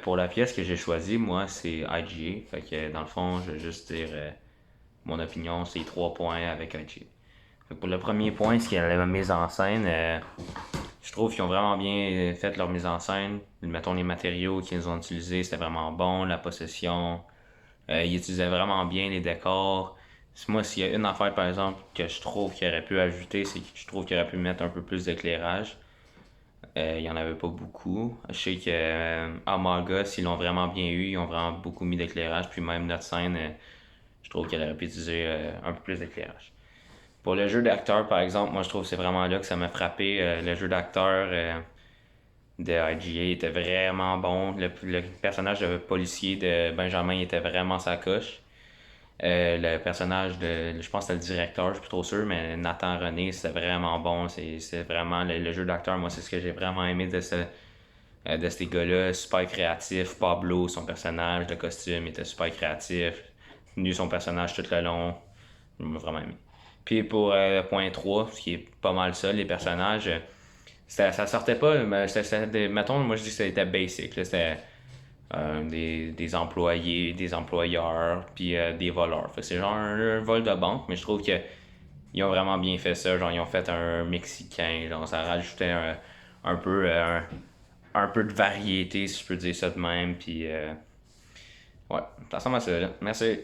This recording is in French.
Pour la pièce que j'ai choisie, moi, c'est IGA. Fait que dans le fond, je vais juste dire mon opinion, c'est 3 points avec IGA. Fait que pour le premier point, ce qui est la mise en scène, je trouve qu'ils ont vraiment bien fait leur mise en scène. Mettons les matériaux qu'ils ont utilisés, c'était vraiment bon. La possession, ils utilisaient vraiment bien les décors. Moi, s'il y a une affaire, par exemple, que je trouve qu'il aurait pu ajouter, c'est que je trouve qu'il aurait pu mettre un peu plus d'éclairage. Il n'y en avait pas beaucoup. Je sais que Among Us, ils l'ont vraiment bien eu. Ils ont vraiment beaucoup mis d'éclairage. Puis même notre scène, je trouve qu'elle aurait pu utiliser un peu plus d'éclairage. Pour le jeu d'acteur, par exemple, moi je trouve que c'est vraiment là que ça m'a frappé. Le jeu d'acteur de IGA était vraiment bon. Le personnage de policier de Benjamin était vraiment sa coche. Le personnage de, je pense que c'était le directeur, je suis plus trop sûr, mais Nathan René, c'était vraiment bon. C'est vraiment le jeu d'acteur, moi, c'est ce que j'ai vraiment aimé de ces gars-là. Super créatif. Pablo, son personnage, le costume, était super créatif. Tenu son personnage tout le long. J'ai vraiment aimé. Puis pour le point 3, ce qui est pas mal ça, les personnages, ça sortait pas, mais mettons, moi je dis que c'était basic. Là, c'était des employés, des employeurs, puis des voleurs. Fait que c'est genre un vol de banque, mais je trouve que ils ont vraiment bien fait ça. Genre, ils ont fait un Mexicain, genre, ça rajoutait un peu, un peu de variété, si je peux dire ça de même. Puis, ouais, ça ressemble à ça, là. Merci.